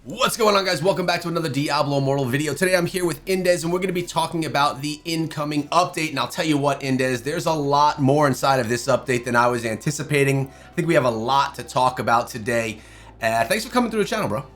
What's going on, guys? Welcome back to another Diablo Immortal video. Today I'm here with Indez and we're going to be talking about the incoming update. And I'll tell you what, Indez, there's a lot more inside of this update than I was anticipating. I think we have a lot to talk about today. Thanks for coming through the channel, bro.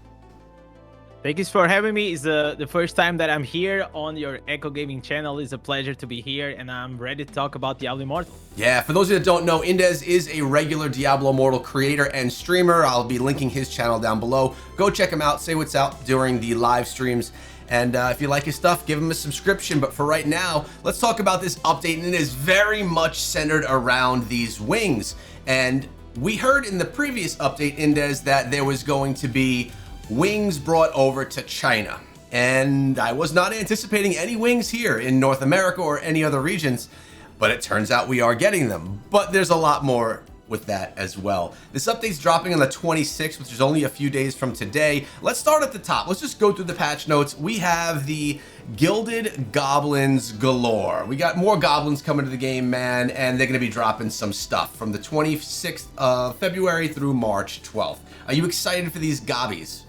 Thank you for having me. It's the first time that I'm here on your Echo Gaming channel. It's a pleasure to be here, and I'm ready to talk about Diablo Immortal. Yeah, for those of you that don't know, Indez is a regular Diablo Immortal creator and streamer. I'll be linking his channel down below. Go check him out, say what's up during the live streams. And if you like his stuff, give him a subscription. But for right now, let's talk about this update. And it is very much centered around these wings. And we heard in the previous update, Indez, that there was going to be wings brought over to China, and I was not anticipating any wings here in North America or any other regions, but it turns out we are getting them. But there's a lot more with that as well. This update's dropping on the 26th, which is only a few days from today. Let's start at the top. Let's just go through the patch notes. We have the Gilded goblins galore. We got more goblins coming to the game, man, and they're going to be dropping some stuff from the 26th of February through March 12th. Are you excited for these gobbies?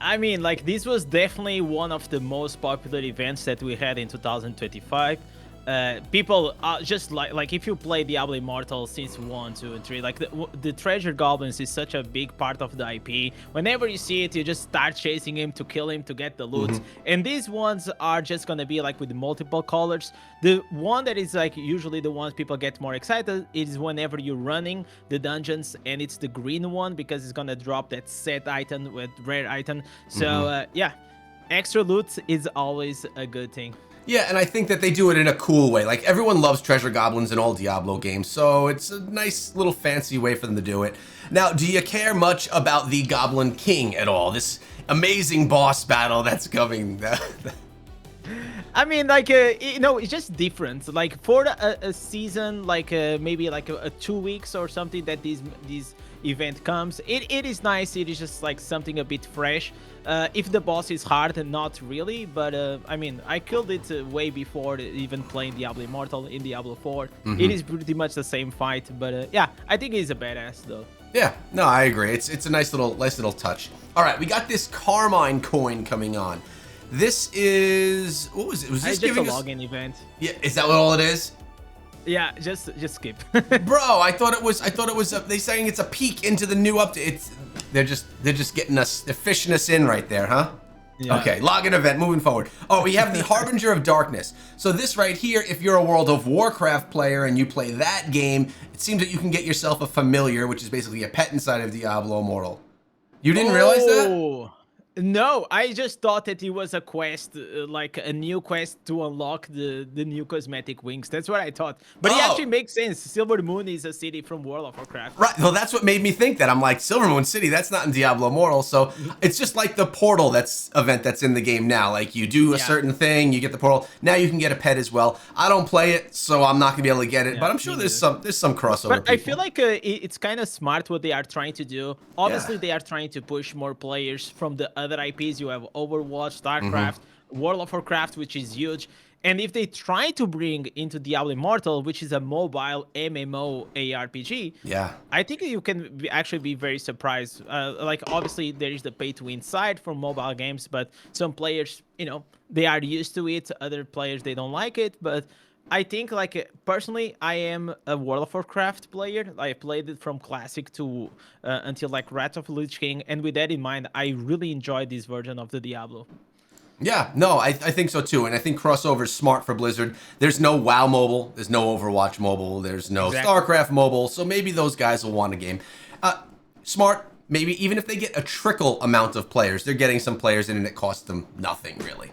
I mean, like, this was definitely one of the most popular events that we had in 2025. People just like if you play Diablo Immortal since 1, 2, and 3, like the treasure goblins is such a big part of the IP. Whenever you see it, you just start chasing him to kill him to get the loot. And these ones are just gonna be like with multiple colors. The one that is like usually the ones people get more excited is whenever you're running the dungeons, and it's the green one because it's gonna drop that set item with rare item. So yeah, extra loot is always a good thing. Yeah, and I think that they do it in a cool way. Like, everyone loves treasure goblins in all Diablo games, so it's a nice little fancy way for them to do it. Now, do you care much about the Goblin King at all? This amazing boss battle that's coming. I mean, like, you know, it's just different. Like, for a season, like maybe like a 2 weeks or something that these event comes, it is nice. It is just like something a bit fresh. If the boss is hard, not really, but I mean, I killed it way before even playing Diablo Immortal in Diablo 4. It is pretty much the same fight, but yeah, I think he's a badass though. Yeah, no, I agree. It's a nice little touch. All right, we got this Carmine coin coming on. This is, what was it? Was this just a login event? Yeah, is that what all it is? Yeah, just skip. Bro, I thought it was they saying it's a peek into the new update. They're just getting us, they're fishing us in right there, huh? Yeah. Okay, login event, moving forward. Oh, we have the Harbinger of Darkness. So this right here, if you're a World of Warcraft player and you play that game, it seems that you can get yourself a familiar, which is basically a pet inside of Diablo Immortal. You didn't realize that? No, I just thought that it was a quest, like a new quest to unlock the new cosmetic wings. That's what I thought. But it actually makes sense. Silver Moon is a city from World of Warcraft. Right. Well, that's what made me think that. I'm like, Silver Moon City, that's not in Diablo Immortal. So it's just like the portal event that's in the game now. Like, you do a certain thing, you get the portal. Now you can get a pet as well. I don't play it, so I'm not gonna be able to get it. But I'm sure there's some crossover. But I feel like it's kind of smart what they are trying to do. Obviously, they are trying to push more players from the other IPs. You have Overwatch, StarCraft, World of Warcraft, which is huge. And if they try to bring into Diablo Immortal, which is a mobile MMO ARPG, I think you can actually be very surprised. Like, obviously, there is the pay-to-win side for mobile games, but some players, you know, they are used to it. Other players, they don't like it. But I think, like, personally, I am a World of Warcraft player. I played it from Classic to until, like, Wrath of the Lich King. And with that in mind, I really enjoyed this version of the Diablo. Yeah, no, I think so too. And I think crossover is smart for Blizzard. There's no WoW mobile. There's no Overwatch mobile. There's no StarCraft mobile. So maybe those guys will want a game. Smart. Maybe even if they get a trickle amount of players, they're getting some players in and it costs them nothing, really.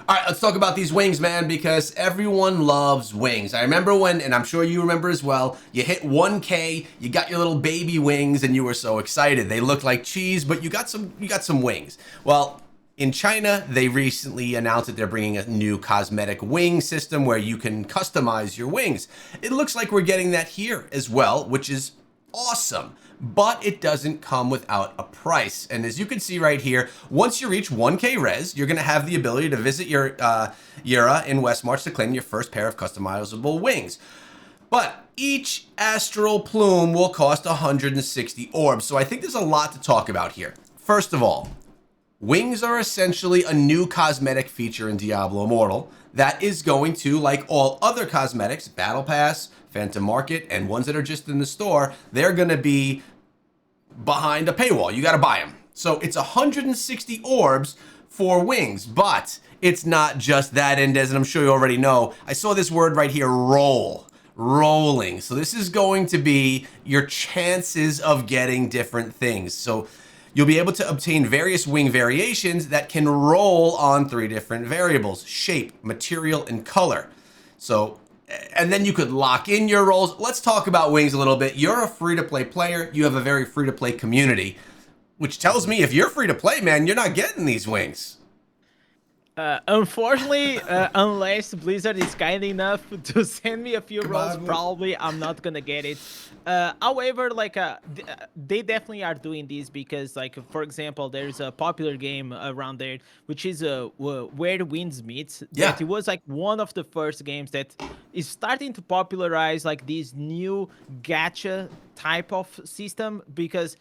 All right, let's talk about these wings, man, because everyone loves wings. I remember when, and I'm sure you remember as well, you hit 1K, you got your little baby wings, and you were so excited. They looked like cheese, but you got some wings. Well, in China, they recently announced that they're bringing a new cosmetic wing system where you can customize your wings. It looks like we're getting that here as well, which is awesome. But it doesn't come without a price. And as you can see right here, once you reach 1K res, you're going to have the ability to visit your Yura in Westmarch to claim your first pair of customizable wings. But each astral plume will cost 160 orbs. So I think there's a lot to talk about here. First of all, Wings are essentially a new cosmetic feature in Diablo Immortal that is going to, like all other cosmetics, Battle Pass, Phantom Market, and ones that are just in the store, they're going to be behind a paywall. You got to buy them. So it's 160 orbs for wings, but it's not just that, and as I'm sure you already know, I saw this word right here, rolling. So this is going to be your chances of getting different things. So you'll be able to obtain various wing variations that can roll on 3 different variables: shape, material, and color. So, and then you could lock in your rolls. Let's talk about wings a little bit. You're a free-to-play player. You have a very free-to-play community, which tells me if you're free-to-play, man, you're not getting these wings. Unfortunately, unless Blizzard is kind enough to send me a few rolls, probably I'm not gonna get it. However, like they definitely are doing this because, like, for example, there's a popular game around there which is Where the Winds Meet. Yeah. That it was like one of the first games that is starting to popularize like this new gacha type of system because.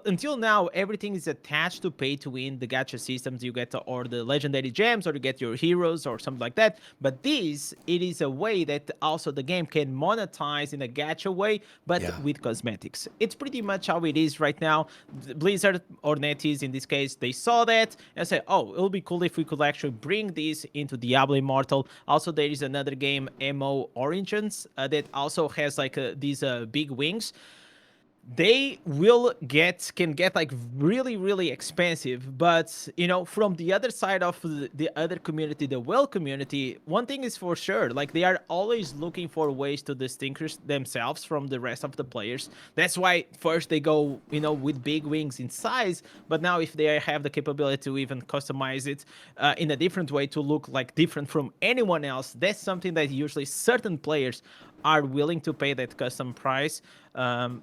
Until now, everything is attached to pay to win. The gacha systems you get, or the legendary gems, or you get your heroes, or something like that. But this, it is a way that also the game can monetize in a gacha way, but with cosmetics. It's pretty much how it is right now. Blizzard or NetEase in this case, they saw that and said, "Oh, it'll be cool if we could actually bring this into Diablo Immortal." Also, there is another game, MO Origins, that also has like these big wings. They can get like really expensive, but you know, from the other side of the other community, the whale community, one thing is for sure, like they are always looking for ways to distinguish themselves from the rest of the players. That's why first they go, you know, with big wings in size, but now if they have the capability to even customize it in a different way to look like different from anyone else, that's something that usually certain players are willing to pay that custom price.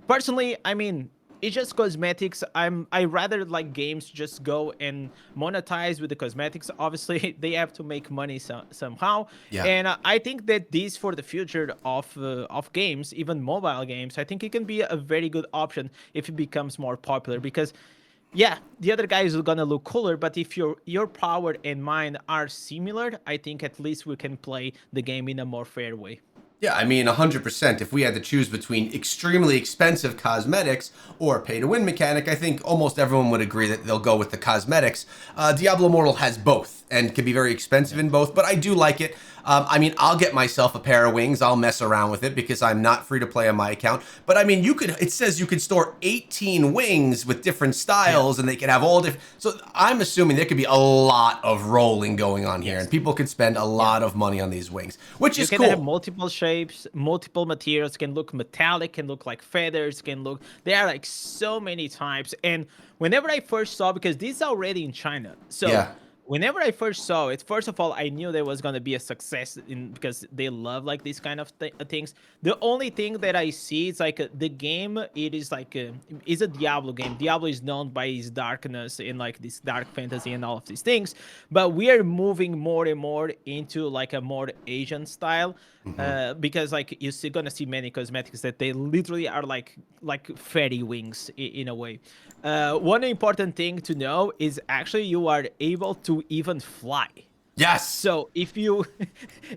Personally, I mean, it's just cosmetics. I rather like games just go and monetize with the cosmetics. Obviously, they have to make money somehow. Yeah. And I think that this for the future of games, even mobile games, I think it can be a very good option if it becomes more popular because. Yeah, the other guys are gonna look cooler, but if your power and mine are similar, I think at least we can play the game in a more fair way. Yeah, I mean, 100%. If we had to choose between extremely expensive cosmetics or pay-to-win mechanic, I think almost everyone would agree that they'll go with the cosmetics. Diablo Immortal has both and can be very expensive in both, but I do like it. I mean, I'll get myself a pair of wings. I'll mess around with it because I'm not free to play on my account. But I mean, it says you could store 18 wings with different styles and they could have all different. So I'm assuming there could be a lot of rolling going on here and people could spend a lot of money on these wings, which is cool. You can have multiple shapes, multiple materials, can look metallic, can look like feathers, there are like so many types. And whenever I first saw, because this is already in China. So whenever I first saw it, first of all, I knew there was going to be a success because they love like these kind of things. The only thing that I see is like the game, it is like is a Diablo game. Diablo is known by its darkness and like this dark fantasy and all of these things. But we are moving more and more into like a more Asian style because like you're still going to see many cosmetics that they literally are like fairy wings in a way. One important thing to know is actually you are able to even fly. Yes. So if you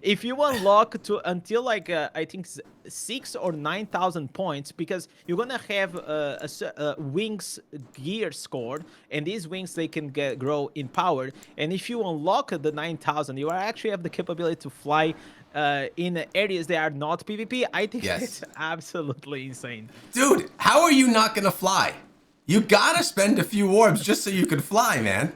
unlock to until like I think 6,000 or 9,000 points, because you're gonna have a wings gear scored, and these wings they can grow in power. And if you unlock the 9,000, you actually have the capability to fly in areas that are not PvP. I think it's absolutely insane. Dude, how are you not gonna fly? You gotta spend a few orbs just so you can fly, man.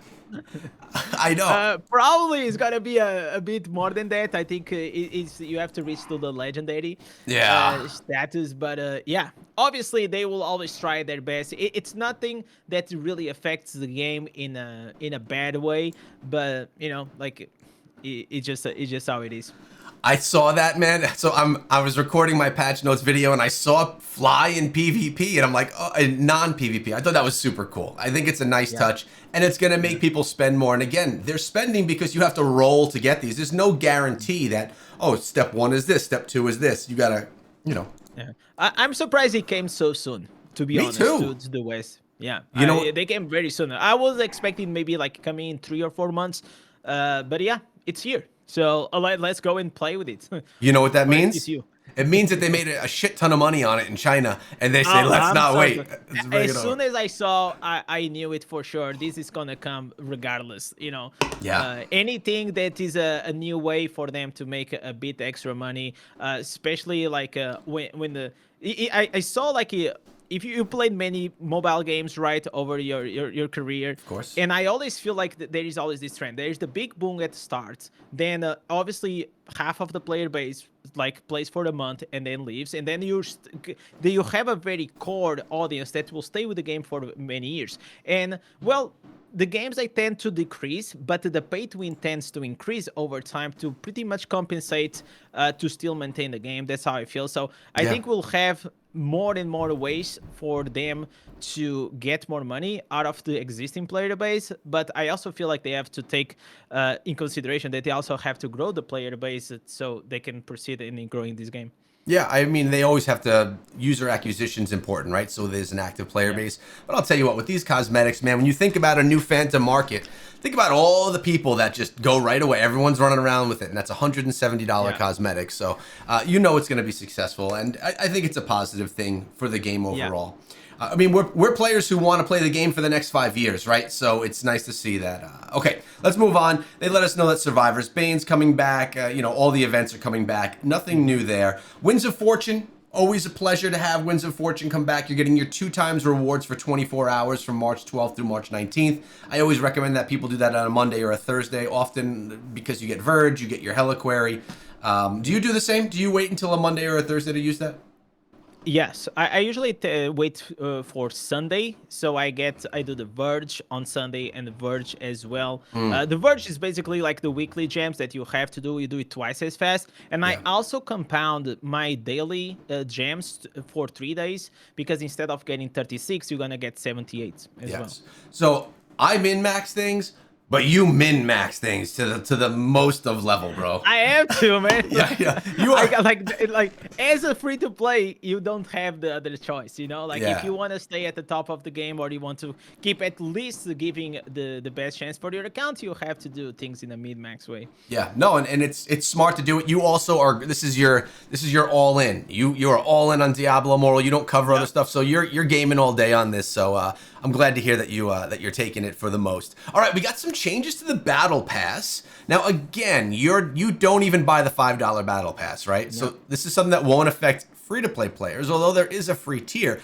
I know. Probably it's gonna be a bit more than that. I think you have to reach to the legendary status. But yeah, obviously they will always try their best. It's nothing that really affects the game in a bad way. But you know, like it's just how it is. I saw that, man. So I was recording my patch notes video and I saw fly in PvP and I'm like, oh, in non-PvP. I thought that was super cool. I think it's a nice touch and it's going to make people spend more. And again, they're spending because you have to roll to get these. There's no guarantee that, oh, step 1 is this, step 2 is this. You got to, you know. Yeah. I'm surprised it came so soon, to be honest, to the West. Yeah, You know, they came very soon. I was expecting maybe like coming in 3 or 4 months, but yeah, it's here. So let's go and play with it. you know what that Or at least means? you. It means that they made a shit ton of money on it in China, and they say, Oh, let's I'm not so wait. good. Let's bring As it over. soon as I saw, I knew it for sure. This is gonna come regardless. Yeah. Anything that is a new way for them to make a bit extra money, especially like when I saw like if you played many mobile games right over your career, Of course. and I always feel like there is always this trend. There's the big boom at the start, then obviously half of the player base like plays for a month and then leaves, and then you have a very core audience that will stay with the game for many years. And well, the games they tend to decrease, but the pay to win tends to increase over time to pretty much compensate to still maintain the game. That's how I feel. So I Yeah. think we'll have more and more ways for them to get more money out of the existing player base. But I also feel like they have to take in consideration that they also have to grow the player base so they can proceed in growing this game. Yeah, I mean, they always have to, user acquisition is important, right? So there's an active player base. But I'll tell you what, with these cosmetics, man, when you think about a new Phantom market, think about all the people that just go right away. Everyone's running around with it, and that's $170 cosmetics. So you know it's going to be successful, and I think it's a positive thing for the game overall. I mean, we're players who want to play the game for the next 5 years, right? So it's nice to see that. Okay, let's move on. They let us know that Survivors, Bane's coming back. All the events are coming back. Nothing new there. Winds of Fortune, always a pleasure to have Winds of Fortune come back. You're getting your 2 times rewards for 24 hours from March 12th through March 19th. I always recommend that people do that on a Monday or a Thursday, often because you get Verge, you get your Heliquary. Do you do the same? Do you wait until a Monday or a Thursday to use that? Yes, I usually wait for Sunday, so I do the Verge on Sunday and the Verge as well. The Verge is basically like the weekly gems that you have to do. You do it twice as fast, and I also compound my daily gems for 3 days because instead of getting 36, you're gonna get 78 as well. So I min-max things, but you min-max things to the most of level, bro. I am too, man. Yeah. You are like as a free to play, you don't have the other choice, Like if you want to stay at the top of the game or you want to keep at least giving the best chance for your account, you have to do things in a mid-max way. Yeah, no, and it's smart to do it. You also are this is your all in. You are all in on Diablo Immortal. You don't cover other stuff, so you're gaming all day on this. So I'm glad to hear that you're taking it for the most. All right, we got some changes to the battle pass. Now again, you don't even buy the $5 battle pass, right? No. So this is something that won't affect free-to-play players, although there is a free tier.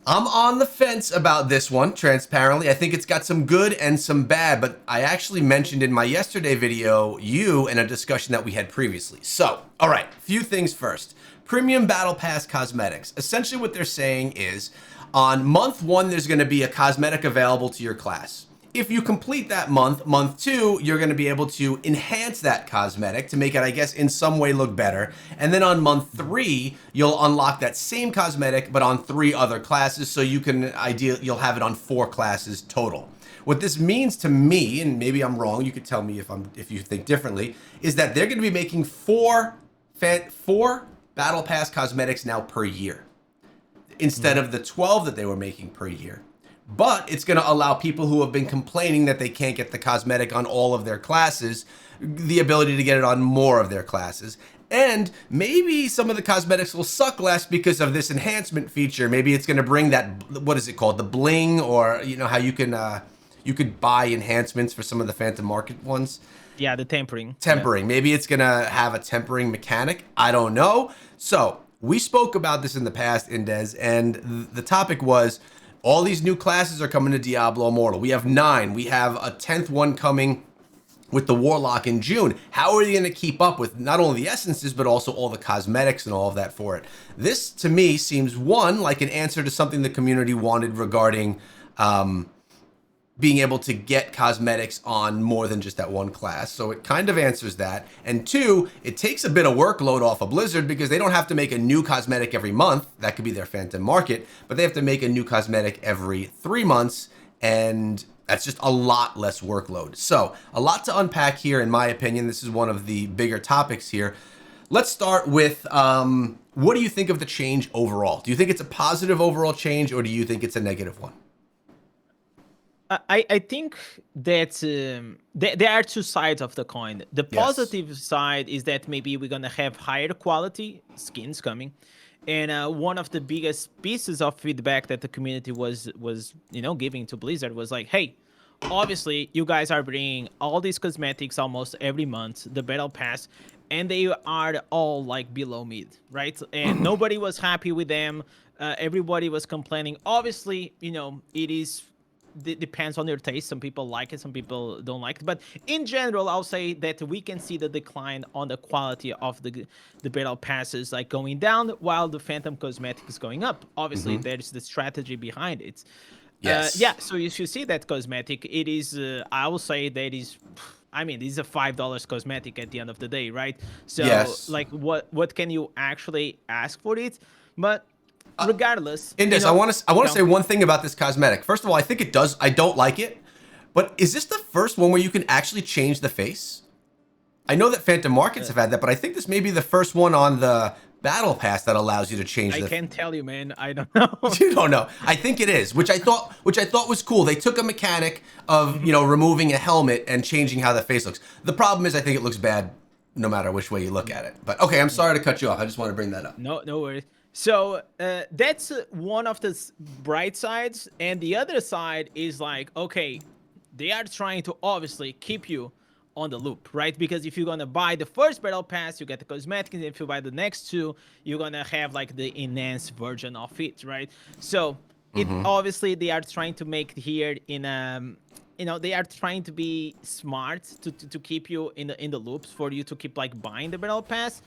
I'm on the fence about this one, transparently. I think it's got some good and some bad, but I actually mentioned in my yesterday video in a discussion that we had previously. So, all right, few things first. Premium Battle Pass cosmetics. Essentially what they're saying is, on month 1, there's going to be a cosmetic available to your class. If you complete that month 2, you're going to be able to enhance that cosmetic to make it, I guess, in some way look better. And then on month 3, you'll unlock that same cosmetic, but on 3 other classes. So you'll have it on 4 classes total. What this means to me, and maybe I'm wrong, you could tell me if you think differently, is that they're going to be making 4 Battle Pass cosmetics now per year, instead of the 12 that they were making per year. But it's going to allow people who have been complaining that they can't get the cosmetic on all of their classes the ability to get it on more of their classes. And maybe some of the cosmetics will suck less because of this enhancement feature. Maybe it's going to bring that, what is it called, the bling, or how you could buy enhancements for some of the Phantom Market ones. Yeah, the tempering. Tempering. Yeah. Maybe it's going to have a tempering mechanic. I don't know. So we spoke about this in the past, Indez, and the topic was, all these new classes are coming to Diablo Immortal. We have 9. We have a 10th one coming with the Warlock in June. How are they going to keep up with not only the essences, but also all the cosmetics and all of that for it? This, to me, seems, one, like an answer to something the community wanted regarding being able to get cosmetics on more than just that one class. So it kind of answers that. And 2, it takes a bit of workload off of Blizzard because they don't have to make a new cosmetic every month. That could be their Phantom Market, but they have to make a new cosmetic every 3 months, and that's just a lot less workload. So a lot to unpack here, in my opinion. This is one of the bigger topics here. Let's start with, what do you think of the change overall? Do you think it's a positive overall change, or do you think it's a negative one? I think that there are two sides of the coin. The Yes. positive side is that maybe we're gonna have higher quality skins coming, and one of the biggest pieces of feedback that the community was giving to Blizzard was like, hey, obviously you guys are bringing all these cosmetics almost every month, the battle pass, and they are all like below mid, right? And nobody was happy with them. Everybody was complaining. Obviously, it is depends on your taste. Some people like it, some people don't like it. But in general, I'll say that we can see the decline on the quality of the battle passes like going down, while the Phantom cosmetic is going up. Obviously, there's the strategy behind it. Yeah, Yes. so you should see that cosmetic. It is, I will say that is, I mean, this is a $5 cosmetic at the end of the day, right? So, Yes. like, what can you actually ask for it? But regardless, Indes, I want to say no, one thing about this cosmetic. First of all, I think it does. I don't like it, but is this the first one where you can actually change the face? I know that Phantom Markets have had that, but I think this may be the first one on the Battle Pass that allows you to change I the. can't tell you, man. I don't know. You don't know. I think it is, which I thought was cool. They took a mechanic of removing a helmet and changing how the face looks. The problem is, I think it looks bad no matter which way you look at it. But okay, I'm sorry to cut you off. I just want to bring that up. No worries. So that's one of the bright sides, and the other side is like, okay, they are trying to obviously keep you on the loop, right? Because if you're gonna buy the first battle pass, you get the cosmetics, and if you buy the next two, you're gonna have like the enhanced version of it, right? So it obviously they are trying to make here in they are trying to be smart to keep you in the loops for you to keep like buying the battle pass.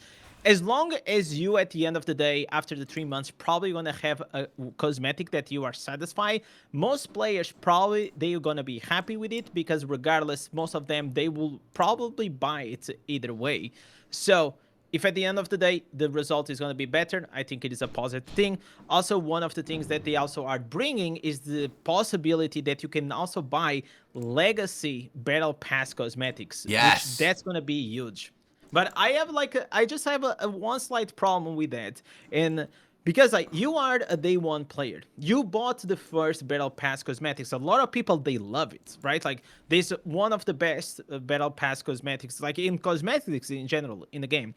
As long as you at the end of the day after the 3 months probably gonna have a cosmetic that you are satisfied, most players probably they're gonna be happy with it, because regardless, most of them they will probably buy it either way. So if at the end of the day the result is going to be better, I think it is a positive thing. Also, one of the things that they also are bringing is the possibility that you can also buy legacy battle pass cosmetics, which Yes. that's going to be huge. But I have like I just have a one slight problem with that, and because like you are a day one player, you bought the first battle pass cosmetics. A lot of people they love it, right? Like this one of the best battle pass cosmetics, like in cosmetics in general in the game.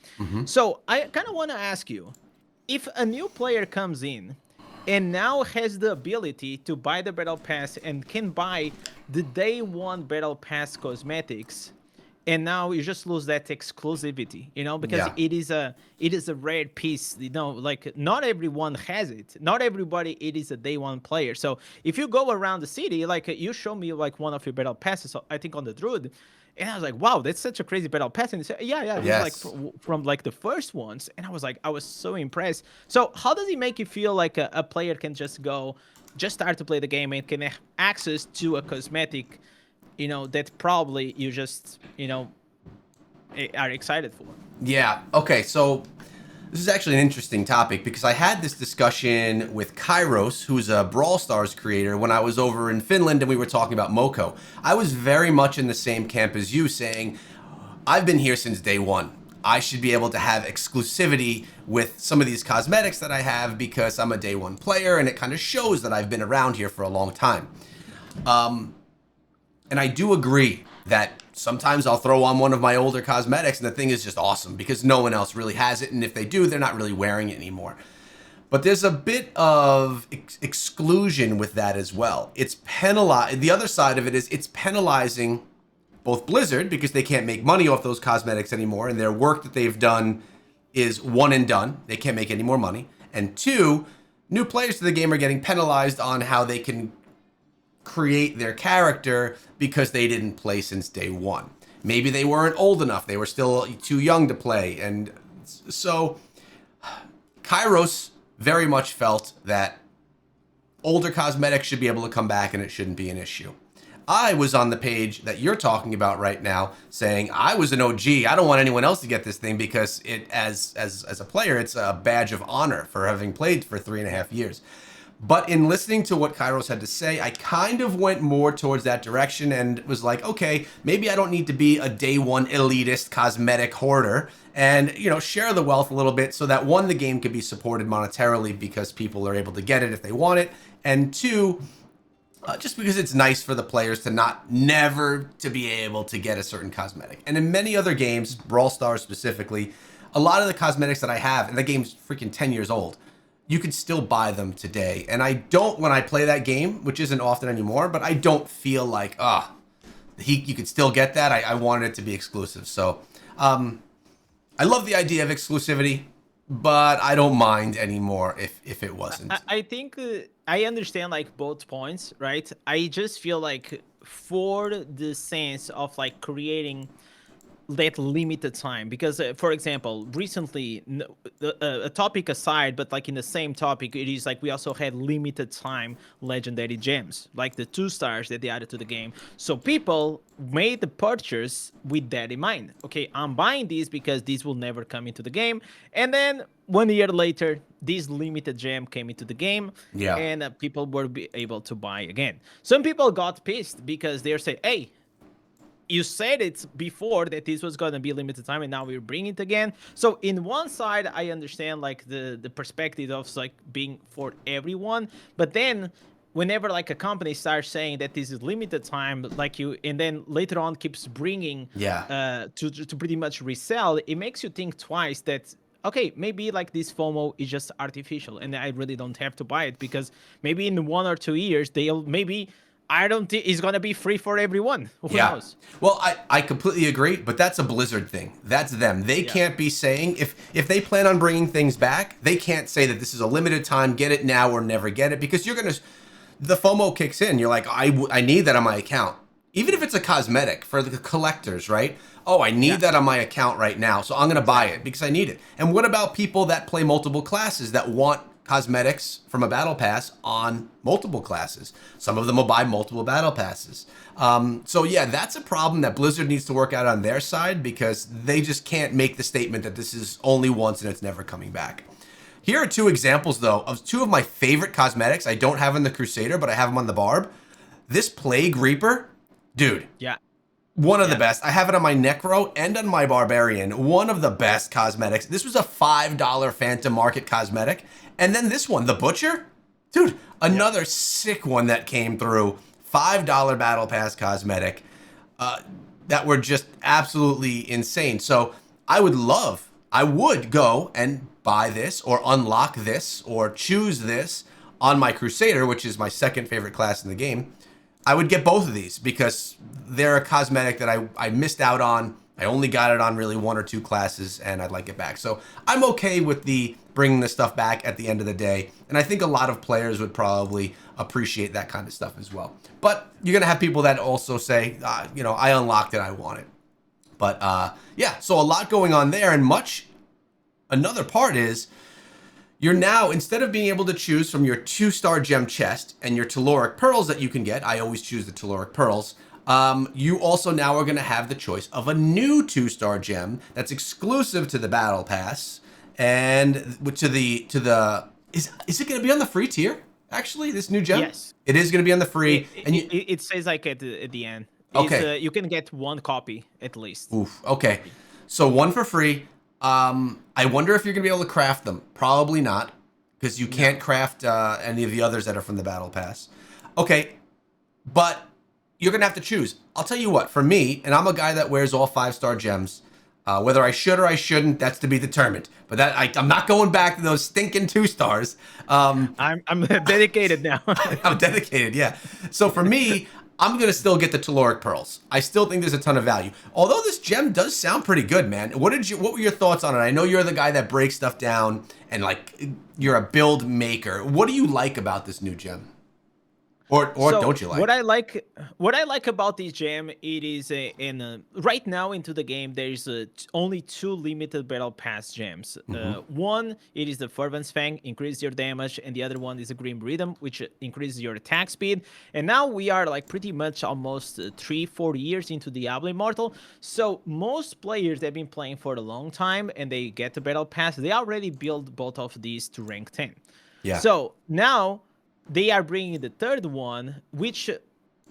So I kind of want to ask you, if a new player comes in and now has the ability to buy the battle pass and can buy the day one battle pass cosmetics, and now you just lose that exclusivity, because Yeah. it is a rare piece, like not everyone has it, not everybody it is a day one player. So if you go around the city, like you show me like one of your battle passes, I think on the Druid, and I was like, wow, that's such a crazy battle pass. And he said, yeah, this is like Yes. from like the first ones, and I was so impressed. So how does it make you feel like a player can just start to play the game and can have access to a cosmetic, that probably you just, are excited for? Yeah. Okay. So this is actually an interesting topic because I had this discussion with Kairos, who's a Brawl Stars creator, when I was over in Finland and we were talking about Moko. I was very much in the same camp as you, saying, I've been here since day one. I should be able to have exclusivity with some of these cosmetics that I have because I'm a day one player, and it kind of shows that I've been around here for a long time. And I do agree that sometimes I'll throw on one of my older cosmetics and the thing is just awesome because no one else really has it. And if they do, they're not really wearing it anymore. But there's a bit of exclusion with that as well. It's penalized. The other side of it is it's penalizing both Blizzard because they can't make money off those cosmetics anymore. And their work that they've done is one and done. They can't make any more money. And two, new players to the game are getting penalized on how they can create their character because they didn't play since day one. Maybe they weren't old enough. They were still too young to play. And so Kairos very much felt that older cosmetics should be able to come back and it shouldn't be an issue. I was on the page that you're talking about right now saying I was an OG. I don't want anyone else to get this thing because it, as a player, it's a badge of honor for having played for 3.5 years. But in listening to what Kairos had to say, I kind of went more towards that direction and was like, okay, maybe I don't need to be a day one elitist cosmetic hoarder and, share the wealth a little bit so that one, the game could be supported monetarily because people are able to get it if they want it. And two, just because it's nice for the players to never to be able to get a certain cosmetic. And in many other games, Brawl Stars specifically, a lot of the cosmetics that I have, and the game's freaking 10 years old, you could still buy them today. And I don't, when I play that game, which isn't often anymore, but I don't feel like, you could still get that. I wanted it to be exclusive. So I love the idea of exclusivity, but I don't mind anymore if it wasn't. I think I understand like both points, right? I just feel like for the sense of like creating that limited time, because for example, recently, a topic aside, but like in the same topic, it is like we also had limited time legendary gems, like the 2 stars that they added to the game. So people made the purchase with that in mind. Okay, I'm buying these because these will never come into the game, and then 1 year later this limited gem came into the game, and people were able to buy again. Some people got pissed because they're saying, hey, you said it before that this was going to be limited time, and now we're bringing it again. So in one side, I understand like the perspective of like being for everyone, but then whenever like a company starts saying that this is limited time, like you, and then later on keeps bringing to pretty much resell, it makes you think twice that, okay, maybe like this FOMO is just artificial, and I really don't have to buy it, because maybe in 1 or 2 years they'll maybe. I don't think it's going to be free for everyone. Who knows? Well, I completely agree, but that's a Blizzard thing. That's them. They can't be saying, if they plan on bringing things back, they can't say that this is a limited time, get it now or never get it, because the FOMO kicks in. You're like, I need that on my account. Even if it's a cosmetic for the collectors, right? Oh, I need that on my account right now, so I'm going to buy it because I need it. And what about people that play multiple classes that want cosmetics from a battle pass on multiple classes? Some of them will buy multiple battle passes. So yeah, that's a problem that Blizzard needs to work out on their side, because they just can't make the statement that this is only once and it's never coming back. Here are 2 examples though of 2 of my favorite cosmetics. I don't have in the Crusader, but I have them on the Barb. This Plague Reaper, dude. One of the best. I have it on my Necro and on my Barbarian. One of the best cosmetics. This was a $5 Phantom Market cosmetic. And then this one, the Butcher. Dude, another sick one that came through. $5 Battle Pass cosmetic that were just absolutely insane. So I would go and buy this or unlock this or choose this on my Crusader, which is my second favorite class in the game. I would get both of these because they're a cosmetic that I missed out on. I only got it on really 1 or 2 classes, and I'd like it back. So I'm okay with the bringing this stuff back at the end of the day. And I think a lot of players would probably appreciate that kind of stuff as well. But you're going to have people that also say, I unlocked it, I want it. But yeah, so a lot going on there. And another part is, you're now, instead of being able to choose from your 2-star gem chest and your Telluric Pearls that you can get, I always choose the Telluric Pearls, you also now are going to have the choice of a new 2-star gem that's exclusive to the Battle Pass, and is it going to be on the free tier, actually, this new gem? Yes. It is going to be on the free. It says like at the end. Okay. You can get 1 copy at least. Oof, okay. So 1 for free. I wonder if you're going to be able to craft them. Probably not, because you can't craft any of the others that are from the Battle Pass. Okay, but you're going to have to choose. I'll tell you what, for me, and I'm a guy that wears all 5-star gems, whether I should or I shouldn't, that's to be determined. But I'm not going back to those stinking 2 stars. I'm dedicated now. I'm dedicated, yeah. So for me, I'm going to still get the Telluric Pearls. I still think there's a ton of value. Although this gem does sound pretty good, man. What were your thoughts on it? I know you're the guy that breaks stuff down and like you're a build maker. What do you like about this new gem? Or so don't you like? What I like about this gem, it is right now into the game there's only 2 limited battle pass gems. One, it is the Fervent's Fang, increases your damage, and the other one is a Grim Rhythm, which increases your attack speed. And now we are like pretty much almost 3-4 years into Diablo Immortal. So most players have been playing for a long time and they get the battle pass. They already build both of these to rank 10. Yeah. So now they are bringing the 3rd one, which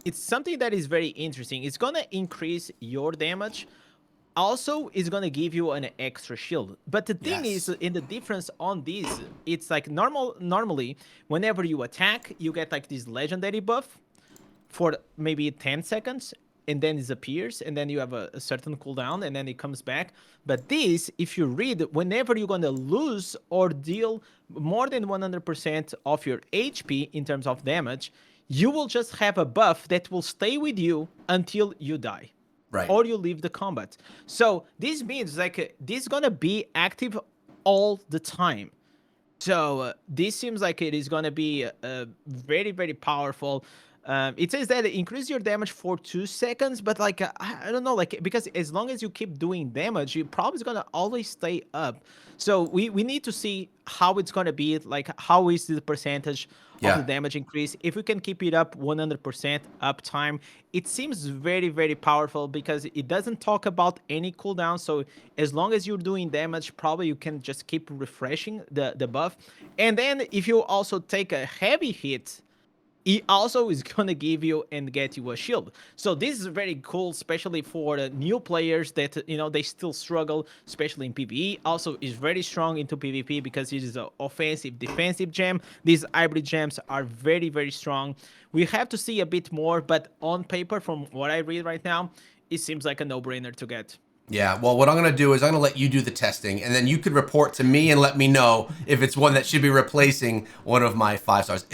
it's something that is very interesting. It's going to increase your damage. Also, it's going to give you an extra shield. But the thing is, in the difference on these, it's like normally, whenever you attack, you get like this legendary buff. for maybe 10 seconds and then disappears, and then you have a certain cooldown, and then it comes back. But this, if you read, whenever you're going to lose or deal more than 100% of your HP in terms of damage, you will just have a buff that will stay with you until you die. Right. Or you leave the combat. So this means like this is going to be active all the time. So this seems like it is going to be very, very powerful. It says that it increases your damage for 2 seconds, but like I don't know, like because as long as you keep doing damage, you probably is gonna always stay up. So we need to see how it's gonna be, like how is the percentage of the damage increase. If we can keep it up 100% uptime, it seems very, very powerful because it doesn't talk about any cooldown. So as long as you're doing damage, probably you can just keep refreshing the buff. And then if you also take a heavy hit, it also is going to give you and get you a shield. So this is very cool, especially for the new players that, you know, they still struggle, especially in PvE. Also is very strong into PvP because it is an offensive, defensive gem. These hybrid gems are very, very strong. We have to see a bit more, but on paper, from what I read right now, it seems like a no-brainer to get. Yeah, well, what I'm going to do is I'm going to let you do the testing, and then you could report to me and let me know if it's one that should be replacing one of my 5 stars.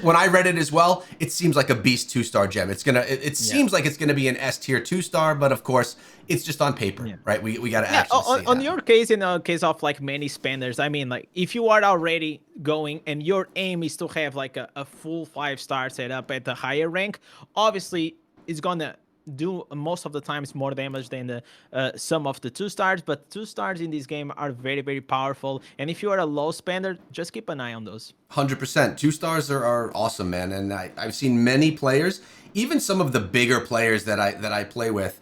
When I read it as well, it seems like a beast 2-star gem. It seems like it's going to be an S tier 2-star, but of course, it's just on paper, right? We got to actually see on your case, in a case of like many spenders, I mean, like if you are already going and your aim is to have like a full 5-star setup at the higher rank, obviously it's going to do most of the times more damage than the some of the 2 stars, but 2 stars in this game are very, very powerful. And if you are a low spender, just keep an eye on those. 100%. 2 stars are awesome, man. And I've seen many players, even some of the bigger players that I play with,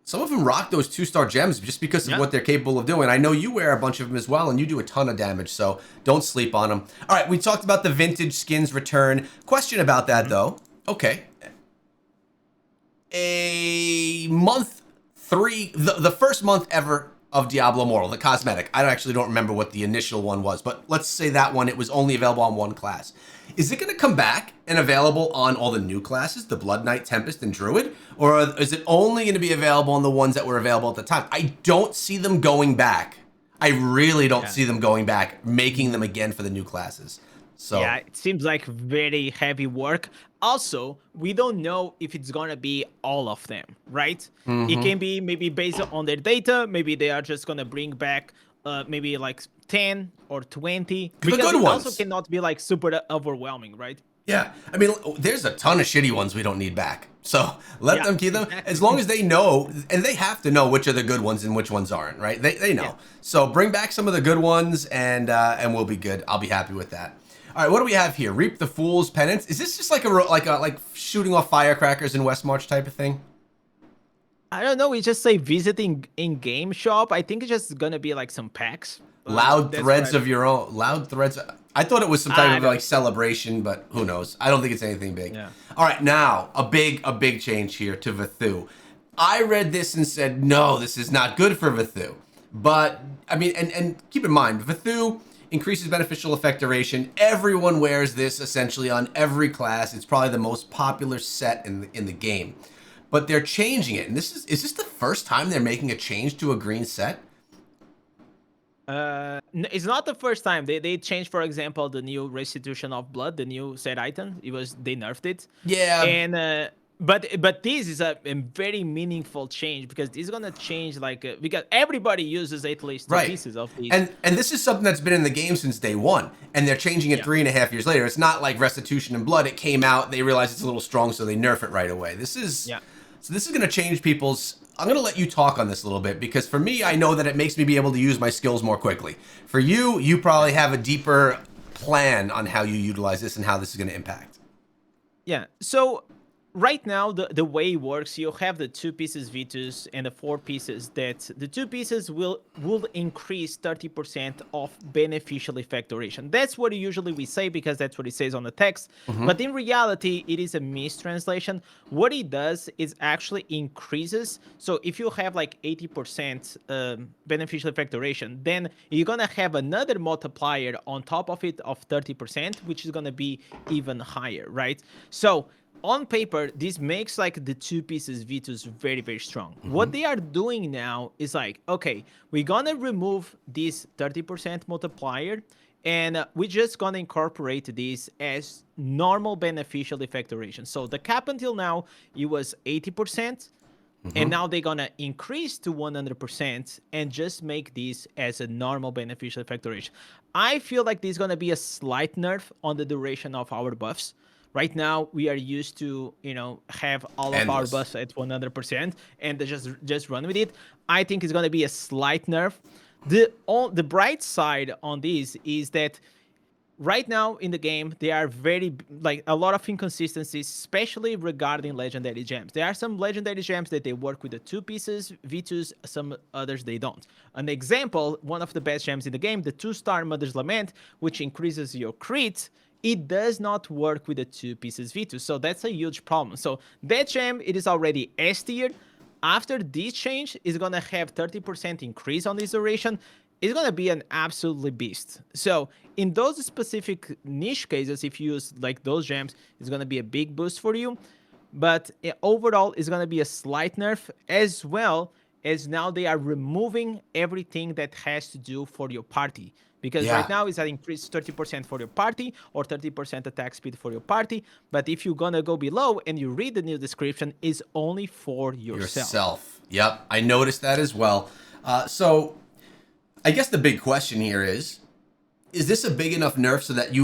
some of them rock those 2-star gems just because of what they're capable of doing. I know you wear a bunch of them as well, and you do a ton of damage, so don't sleep on them. All right, we talked about the vintage skins return. Question about that, though. Okay. A month 3, the first month ever of Diablo Immortal, the cosmetic. I actually don't remember what the initial one was, but let's say that one, it was only available on one class. Is it going to come back and available on all the new classes, the Blood Knight, Tempest, and Druid? Or is it only going to be available on the ones that were available at the time? I don't see them going back. I really don't see them going back, making them again for the new classes. So yeah, it seems like very heavy work. Also, we don't know if it's gonna be all of them, right? It can be maybe based on their data. Maybe they are just gonna bring back maybe like 10 or 20. The good Because it ones. also cannot be like super overwhelming, right? Yeah, I mean, there's a ton of shitty ones we don't need back. So let them keep them, as long as they know, and they have to know which are the good ones and which ones aren't, right? They know. So bring back some of the good ones, and we'll be good. I'll be happy with that. All right, what do we have here? Reap the Fool's Penance. Is this just like like shooting off firecrackers in Westmarch type of thing? I don't know. We just say visiting in-game shop. I think it's just gonna be like some packs. Loud threads of your own. Loud threads. I thought it was some type of like celebration, but who knows? I don't think it's anything big. Yeah. All right, now a big change here to Vithu. I read this and said, no, this is not good for Vithu. But I mean, and keep in mind, Vithu increases beneficial effect duration. Everyone wears this essentially on every class. It's probably the most popular set in the game. But they're changing it. And is this the first time they're making a change to a green set? It's not the first time. They changed, for example, the new Restitution of Blood, the new set item. They nerfed it. Yeah. And but this is a very meaningful change because this is gonna change because everybody uses at least 2 pieces of these. And this is something that's been in the game since day 1, and they're changing it 3.5 years later. It's not like Restitution and Blood. It came out, they realized it's a little strong, so they nerf it right away. This is going to change people's. I'm going to let you talk on this a little bit because for me, I know that it makes me be able to use my skills more quickly. For you, you probably have a deeper plan on how you utilize this and how this is going to impact. Yeah. So right now, the way it works, you have the 2 pieces Vithus and the 4 pieces that the 2 pieces will increase 30% of beneficial effect duration. That's what usually we say because that's what it says on the text. But in reality, it is a mistranslation. What it does is actually increases. So if you have like 80% beneficial effect duration, then you're going to have another multiplier on top of it of 30%, which is going to be even higher, right? So on paper, this makes like the two pieces Vitus very, very strong. What they are doing now is like, okay, we're gonna remove this 30% multiplier, and we're just gonna incorporate this as normal beneficial effect duration. So the cap until now, it was 80%, and now they're gonna increase to 100% and just make this as a normal beneficial effect duration. I feel like this is gonna be a slight nerf on the duration of our buffs. Right now, we are used to, have all of our buffs at 100% and just run with it. I think it's gonna be a slight nerf. The bright side on this is that right now in the game, there are a lot of inconsistencies, especially regarding legendary gems. There are some legendary gems that they work with the two pieces V2s, some others they don't. An example, one of the best gems in the game, the 2-star Mother's Lament, which increases your crit, it does not work with the two pieces V2. So that's a huge problem. So that gem, it is already S tier. After this change, it's gonna have 30% increase on this duration. It's gonna be an absolutely beast. So in those specific niche cases, if you use like those gems, it's gonna be a big boost for you. But overall, it's gonna be a slight nerf, as well as now they are removing everything that has to do for your party. Because right now it's an increase 30% for your party or 30% attack speed for your party. But if you're gonna go below and you read the new description, it's only for yourself. Yep, I noticed that as well. So I guess the big question here is this a big enough nerf so that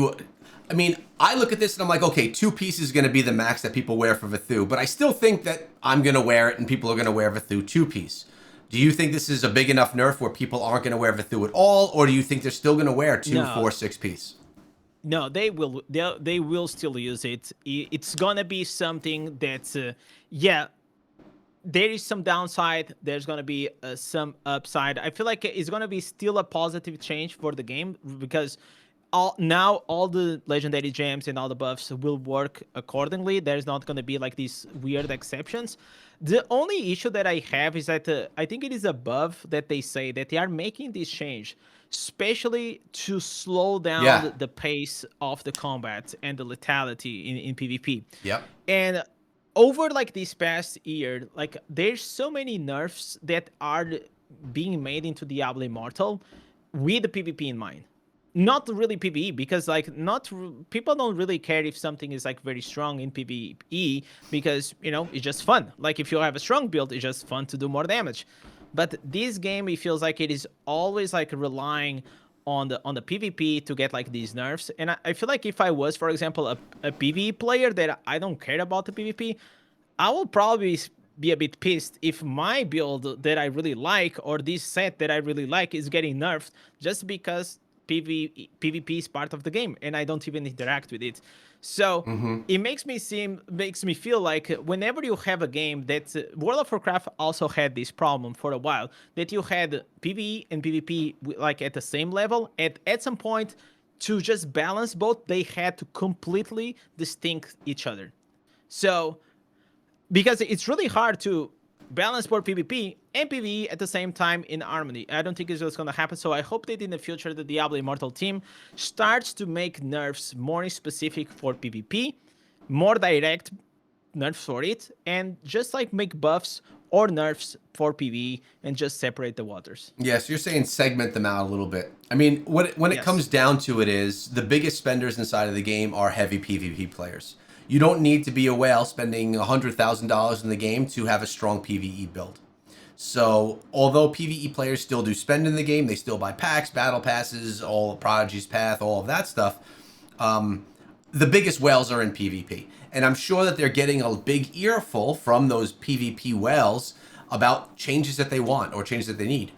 I mean, I look at this and I'm like, okay, 2 pieces is going to be the max that people wear for Vithu, but I still think that I'm going to wear it and people are going to wear Vithu 2-piece. Do you think this is a big enough nerf where people aren't going to wear Vithu at all, or do you think they're still going to wear 2, 4, 6-piece? No, they will. They will still use it. It's gonna be something that's, there is some downside. There's gonna be some upside. I feel like it's gonna be still a positive change for the game because all the legendary gems and all the buffs will work accordingly. There's not gonna be like these weird exceptions. The only issue that I have is that I think it is above that they say that they are making this change, especially to slow down the pace of the combat and the lethality in PvP. Yep. And over like this past year, like there's so many nerfs that are being made into Diablo Immortal with the PvP in mind. Not really PvE, because like people don't really care if something is like very strong in PvE, because it's just fun. Like if you have a strong build, it's just fun to do more damage. But this game, it feels like it is always like relying on the PvP to get like these nerfs. And I feel like if I was, for example, a PvE player that I don't care about the PvP, I will probably be a bit pissed if my build that I really like or this set that I really like is getting nerfed just because PvP is part of the game and I don't even interact with it. So it makes me feel like whenever you have a game that World of Warcraft also had this problem for a while, that you had PvE and PvP like at the same level, at some point to just balance both, they had to completely distinct each other. So because it's really hard to balance both PvP and PvE at the same time in harmony. I don't think it's just going to happen. So I hope that in the future, the Diablo Immortal team starts to make nerfs more specific for PvP, more direct nerfs for it, and just like make buffs or nerfs for PvE and just separate the waters. Yeah, so you're saying segment them out a little bit. I mean, when it comes down to it is the biggest spenders inside of the game are heavy PvP players. You don't need to be a whale spending $100,000 in the game to have a strong PvE build. So, although PvE players still do spend in the game, they still buy packs, battle passes, all Prodigy's Path, all of that stuff. The biggest whales are in PvP. And I'm sure that they're getting a big earful from those PvP whales about changes that they want or changes that they need.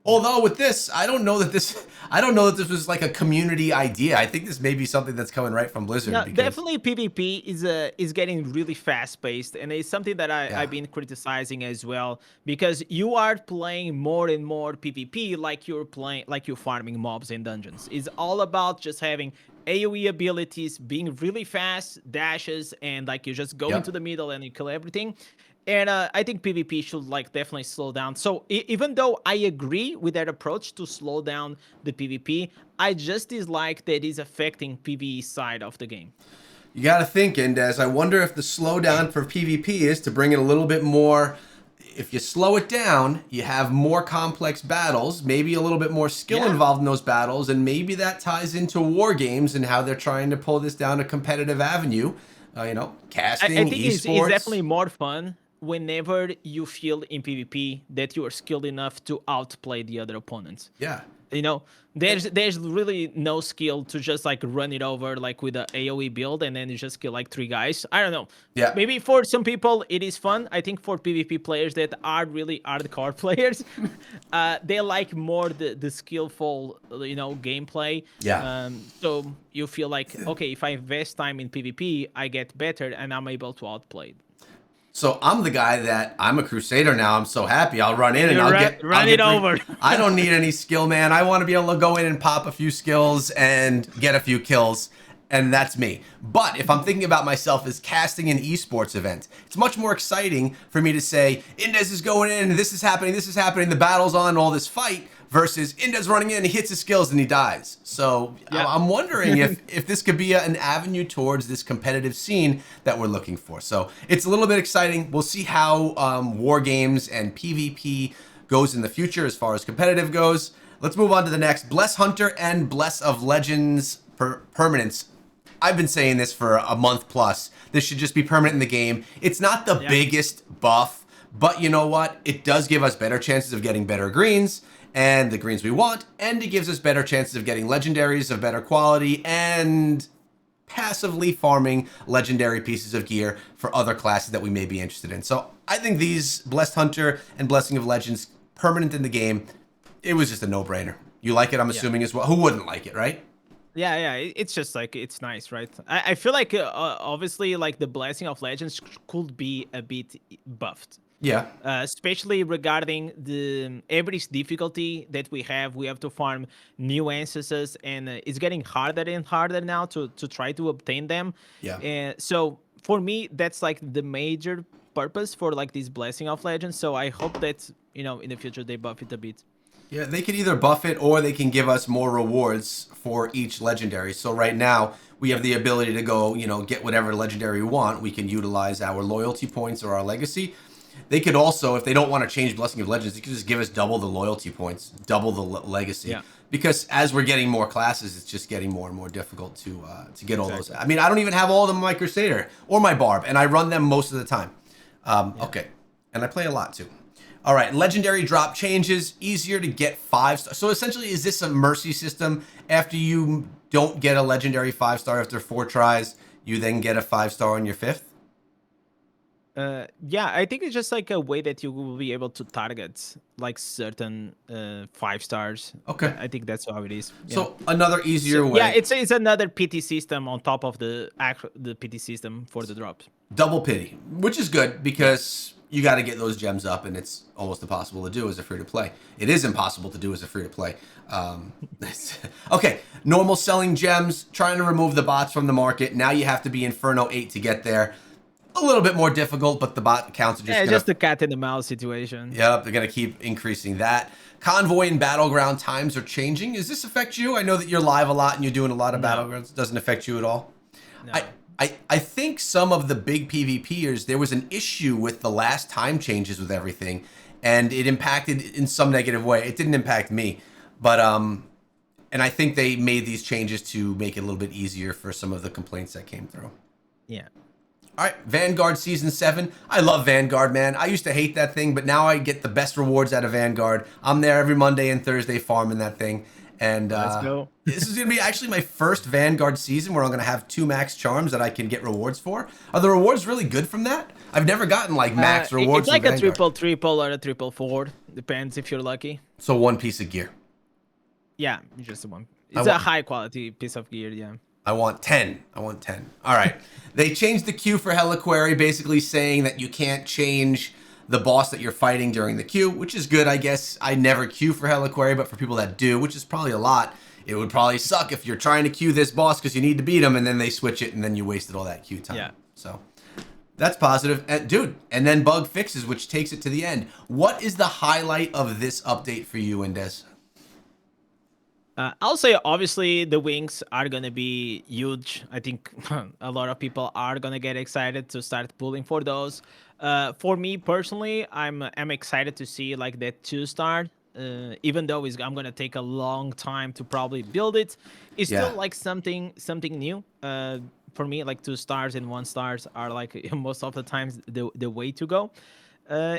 Although with this, I don't know that this was like a community idea. I think this may be something that's coming right from Blizzard. No, definitely PvP is getting really fast paced, and it's something that I've been criticizing as well, because you are playing more and more PvP like you're farming mobs in dungeons. It's all about just having AoE abilities, being really fast, dashes, and like you just go into the middle and you kill everything. And I think PvP should like definitely slow down. So even though I agree with that approach to slow down the PvP, I just dislike that it's affecting PvE side of the game. You got to think, and as I wonder if the slowdown for PvP is to bring it a little bit more. If you slow it down, you have more complex battles, maybe a little bit more skill involved in those battles, and maybe that ties into war games and how they're trying to pull this down a competitive avenue. Casting, I think it's esports. definitely more fun whenever you feel in PvP that you are skilled enough to outplay the other opponents. Yeah. There's really no skill to just like run it over like with a AoE build and then you just kill like 3 guys. I don't know. Yeah. Maybe for some people it is fun. I think for PvP players that are really hardcore players, they like more the skillful gameplay. Yeah. So you feel like, okay, if I invest time in PvP, I get better and I'm able to outplay. So I'm the guy that I'm a Crusader now. I'm so happy. I'll run in and I'll run it over. I don't need any skill, man. I want to be able to go in and pop a few skills and get a few kills. And that's me. But if I'm thinking about myself as casting an esports event, it's much more exciting for me to say, Indez is going in, this is happening, the battle's on, all this fight, versus Indez running in, he hits his skills and he dies. So I'm wondering if this could be an avenue towards this competitive scene that we're looking for. So it's a little bit exciting. We'll see how war games and PvP goes in the future as far as competitive goes. Let's move on to the next. Bless Hunter and Bless of Legends permanence. I've been saying this for a month plus. This should just be permanent in the game. It's not the biggest buff, but you know what? It does give us better chances of getting better greens and the greens we want, and it gives us better chances of getting legendaries of better quality and passively farming legendary pieces of gear for other classes that we may be interested in. So I think these Blessed Hunter and Blessing of Legends permanent in the game, it was just a no-brainer. You like it, I'm assuming, as well. Who wouldn't like it, right? Yeah. It's just like, it's nice, right? I feel like obviously like the Blessing of Legends could be a bit buffed. Yeah. Especially regarding the average difficulty that we have to farm new ancestors, and it's getting harder and harder now to try to obtain them. Yeah. So for me, that's like the major purpose for like this Blessing of Legends. So I hope that in the future they buff it a bit. Yeah, they can either buff it or they can give us more rewards for each legendary. So right now, we have the ability to go, get whatever legendary we want. We can utilize our loyalty points or our legacy. They could also, if they don't want to change Blessing of Legends, they could just give us double the loyalty points, double the legacy. Yeah. Because as we're getting more classes, it's just getting more and more difficult to get all those. I mean, I don't even have all of them in my Crusader or my Barb, and I run them most of the time. Okay, and I play a lot too. All right, legendary drop changes, easier to get 5-star. So essentially, is this a mercy system? After you don't get a legendary 5-star after 4 tries, you then get a 5-star on your 5th? Yeah, I think it's just like a way that you will be able to target like certain 5 stars. Okay. I think that's how it is. So another easier way. Yeah, it's another PT system on top of the PT system for the drops. Double pity, which is good because you got to get those gems up, and it's almost impossible to do as a free-to-play. It is impossible to do as a free-to-play. Okay, normal selling gems, trying to remove the bots from the market. Now you have to be Inferno 8 to get there. A little bit more difficult, but the bot counts are just just the cat and the mouse situation. Yep, they're going to keep increasing that. Convoy and Battleground times are changing. Does this affect you? I know that you're live a lot and you're doing a lot of Battlegrounds. It doesn't affect you at all? No. I think some of the big PvPers, there was an issue with the last time changes with everything, and it impacted in some negative way. It didn't impact me, but and I think they made these changes to make it a little bit easier for some of the complaints that came through. Yeah. All right, Vanguard Season 7. I love Vanguard, man. I used to hate that thing, but now I get the best rewards out of Vanguard. I'm there every Monday and Thursday farming that thing. And let's go. This is going to be actually my first Vanguard season where I'm going to have 2 max charms that I can get rewards for. Are the rewards really good from that? I've never gotten like max rewards. It's like from a Vanguard. triple or a 444. Depends if you're lucky. So 1 piece of gear. Yeah, just one. It's a high quality piece of gear, yeah. I want 10. All right. They changed the queue for Heliquary, basically saying that you can't change the boss that you're fighting during the queue, which is good, I guess. I never queue for Heliquary, but for people that do, which is probably a lot, it would probably suck if you're trying to queue this boss because you need to beat him, and then they switch it, and then you wasted all that queue time. Yeah. So that's positive. And, dude, and then bug fixes, which takes it to the end. What is the highlight of this update for you, Indez? I'll say obviously the wings are gonna be huge. I think a lot of people are gonna get excited to start pulling for those. For me personally, I'm excited to see like that 2-star. Even though I'm gonna take a long time to probably build it, it's still Yeah. like something new. For me, like 2 stars and 1 stars are like most of the times the way to go.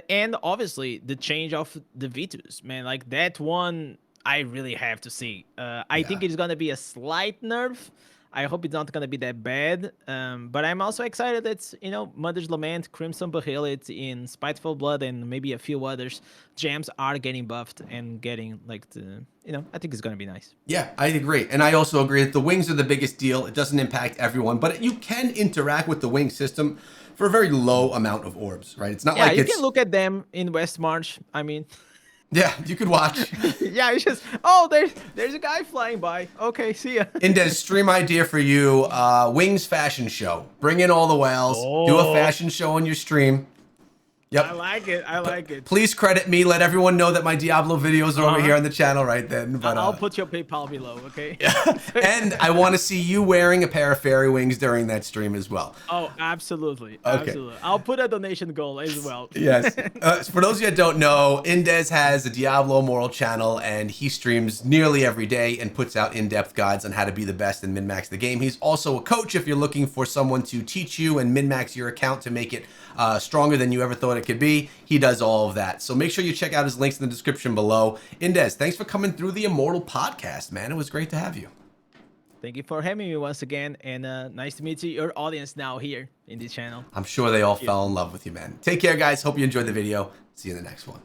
And obviously the change of the Vitus, man, like that one, I really have to see. I Yeah. think it's gonna be a slight nerf. I hope it's not gonna be that bad. But I'm also excited that Mother's Lament, Crimson Behelit, in Spiteful Blood, and maybe a few others gems are getting buffed and getting like the I think it's gonna be nice. Yeah, I agree. And I also agree that the wings are the biggest deal. It doesn't impact everyone, but you can interact with the wing system for a very low amount of orbs, right? It's not Yeah, like you it's can look at them in West March. I mean, yeah, you could watch. yeah, it's just there's a guy flying by. Okay, see ya. Indez, stream idea for you, wings fashion show. Bring in all the whales, do a Oh. fashion show on your stream. Yep. I like it. I like it. Please credit me. Let everyone know that my Diablo videos are over here on the channel right then. But I'll put your PayPal below, okay? and I want to see you wearing a pair of fairy wings during that stream as well. Oh, absolutely. Okay. Absolutely. I'll put a donation goal as well. Yes. For those of you that don't know, Indez has a Diablo Immortal channel, and he streams nearly every day and puts out in-depth guides on how to be the best and min-max the game. He's also a coach if you're looking for someone to teach you and min-max your account to make it stronger than you ever thought it could be. He does all of that. So make sure you check out his links in the description below. Indez, thanks for coming through the Immortal podcast, man. It was great to have you. Thank you for having me once again, and nice to meet your audience now here in this channel. I'm sure they all fell in love with you, man. Take care, guys. Hope you enjoyed the video. See you in the next one.